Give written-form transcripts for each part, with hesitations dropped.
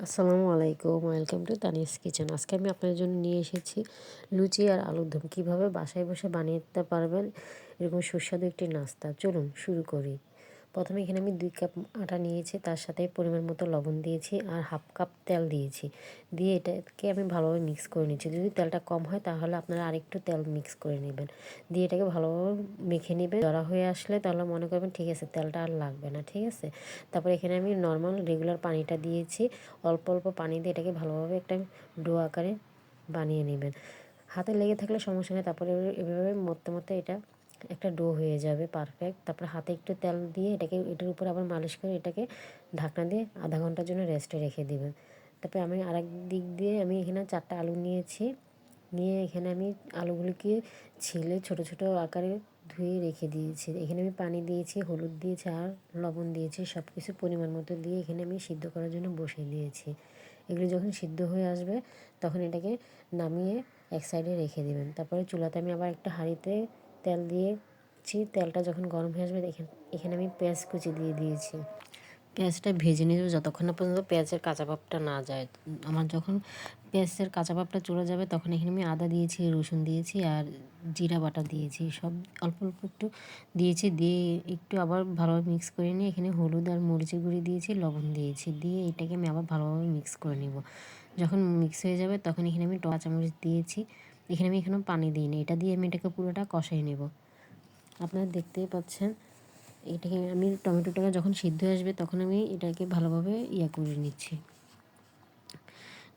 আসসালামু আলাইকুম, welcome to Tania's kitchen. আজকে আমি আপনাদের জন্য নিয়ে এসেছি লুচি আর আলুর দম কীভাবে বাসায় বসে বানিয়ে দিতে পারবেন এরকম সুস্বাদু একটি নাস্তা। চলুন শুরু করি। প্রথমে এখানে আমি 2 কাপ আটা নিয়েছি, তার সাথে পরিমাণ মতো লবণ দিয়েছি আর হাফ কাপ তেল দিয়েছি। দিয়ে এটাকে আমি ভালোভাবে মিক্স করে নিচ্ছি। যদি তেলটা কম হয় তাহলে আপনারা আরেকটু তেল মিক্স করে নেবেন। দিয়ে এটাকে ভালোভাবে মেখে নেবেন। জড়া হয়ে আসলে তাহলে মনে করবেন ঠিক আছে, তেলটা আর লাগবে না, ঠিক আছে। তারপরে এখানে আমি নর্মাল রেগুলার পানিটা দিয়েছি। অল্প অল্প পানি দিয়ে এটাকে ভালোভাবে একটা ডো আকারে বানিয়ে নেবেন। হাতে লেগে থাকলে সমস্যা নেই। তারপরে এভাবে মরতে মরতে এটা একটা ডো হয়ে যাবে পারফেক্ট। তারপরে হাতে একটু তেল দিয়ে এটার উপরে আবার মালিশ করে এটাকে ঢাকনা দিয়ে আধা ঘন্টার জন্য রেস্টে রেখে দেবেন। তারপরে আমি আরেক দিক দিয়ে আমি এখানে 4টা আলু নিয়েছি। নিয়ে এখানে আমি আলুগুলিকে ছিলে ছোট ছোট আকারে ধুয়ে রেখে দিয়েছি। এখানে আমি পানি দিয়েছি, হলুদ দিয়েছি আর লবণ দিয়েছি। সব কিছু পরিমাণ মতো দিয়ে এখানে আমি সিদ্ধ করার জন্য বসিয়ে দিয়েছি। এগুলো যখন সিদ্ধ হয়ে আসবে তখন এটাকে নামিয়ে এক সাইডে রেখে দেবেন। তারপরে চুলাতে আমি আবার একটা হাঁড়িতে তেল দিয়েছি। তেলটা যখন গরম হয়ে আসবে এখানে আমি পেঁয়াজ কুচি দিয়ে দিয়েছি। পেঁয়াজটা ভেজে নেব যতক্ষণ না পর্যন্ত পেঁয়াজের কাঁচা ভাবটা না যায়। আমার যখন পেঁয়াজের কাঁচা ভাবটা চলে যাবে তখন এখানে আমি আদা দিয়েছি, রসুন দিয়েছি আর জিরা বাটা দিয়েছি। সব অল্প অল্প একটু দিয়েছি। দিয়ে একটু আবার ভালোভাবে মিক্স করে নিয়ে এখানে হলুদ আর মরিচের গুঁড়ি দিয়েছি, লবণ দিয়েছি। দিয়ে এটাকে আমি আবার ভালোভাবে মিক্স করে নেব। যখন মিক্স হয়ে যাবে তখন এখানে আমি কাঁচামরিচ দিয়েছি। এখানে আমি এখনও পানি দিইনি। এটা দিয়ে আমি এটাকে পুরোটা কষাই নেব। আপনারা দেখতেই পাচ্ছেন। এটাকে আমি টমেটোটাকে যখন সিদ্ধ হয়ে আসবে তখন আমি এটাকে ভালোভাবে করে নিচ্ছি।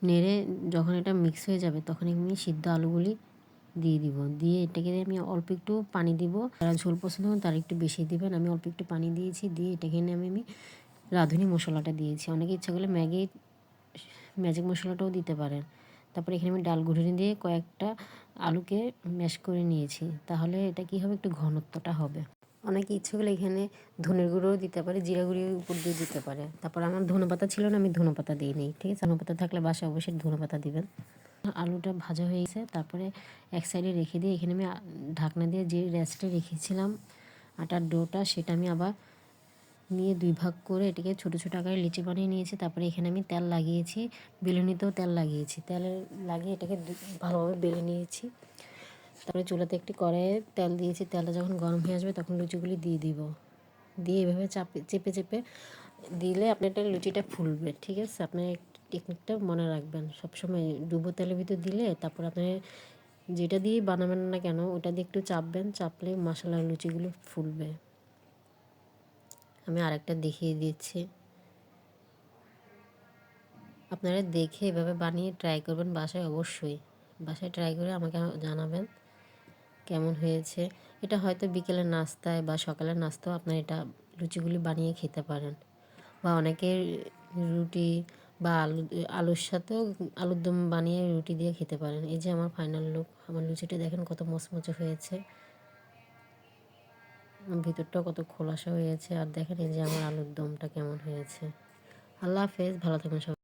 নেড়ে যখন এটা মিক্স হয়ে যাবে তখন আমি সিদ্ধ আলুগুলি দিয়ে দিব। দিয়ে এটাকে আমি অল্প একটু পানি দিব। যারা ঝোল পছন্দ করেন তারা একটু বেশি দিবেন। আমি অল্প একটু পানি দিয়েছি। দিয়ে এটাকে আমি রাঁধুনি মশলাটা দিয়েছি। অনেকে ইচ্ছা করলে ম্যাজিক মশলাটাও দিতে পারেন। তারপরে এখানে আমি ডাল ঘুটনি দিয়ে কয়েকটা আলুকে ম্যাশ করে নিয়েছি। তাহলে এটা কী হবে, একটু ঘনত্বটা হবে। অনেকে ইচ্ছে করলে এখানে ধনের গুঁড়োও দিতে পারে, জিরা গুঁড়িও উপর দিয়ে দিতে পারে। তারপর আমার ধনেপাতা ছিল না, আমি ধনেপাতা দিইনি, ঠিক আছে। ধনেপাতা থাকলে বাসায় অবশ্যই ধনেপাতা দিবেন। আলুটা ভাজা হয়ে গেছে। তারপরে এক সাইডে রেখে দিয়ে এখানে আমি ঢাকনা দিয়ে যে রেস্টে রেখেছিলাম আটার ডোটা, সেটা আমি আবার নিয়ে 2 ভাগ করে এটাকে ছোটো ছোটো আকারে লিচি বানিয়ে নিয়েছি। তারপরে এখানে আমি তেল লাগিয়েছি, বেলুনিতেও তেল লাগিয়েছি। তেল লাগিয়ে এটাকে ভালোভাবে বেলে নিয়েছি। তারপরে চুলাতে একটি কড়াইয়ে তেল দিয়েছি। তেলটা যখন গরম হয়ে আসবে তখন লুচিগুলি দিয়ে দিব। দিয়ে এভাবে চেপে চেপে দিলে আপনার লুচিটা ফুলবে, ঠিক আছে। আপনার টেকনিকটা মনে রাখবেন সবসময়। ডুবো তেলের ভিতর দিলে তারপর আপনি যেটা দিয়েই বানাবেন না কেন ওটা দিয়ে একটু চাপবেন, চাপলে মশলার লুচিগুলো ফুলবে। আমি আরেকটা দেখিয়ে দিচ্ছি। আপনারা দেখে এভাবে বানিয়ে ট্রাই করবেন বাসায়, অবশ্যই বাসায় ট্রাই করে আমাকে জানাবেন কেমন হয়েছে। এটা হয়তো বিকেলের নাস্তায় বা সকালের নাস্তাও আপনার এটা লুচিগুলি বানিয়ে খেতে পারেন। বা অনেকের রুটি বা আলুর সাথেও আলুর দম বানিয়ে রুটি দিয়ে খেতে পারেন। এই যে আমার ফাইনাল লুক। আমার লুচিটা দেখেন কত মচমচে হয়েছে, ভিতরটাও কত খোলাসা হয়েছে। আর দেখেন এই যে আমার আলুর দমটা কেমন হয়েছে। আল্লাহ হাফেজ, ভালো থাকুন সবাই।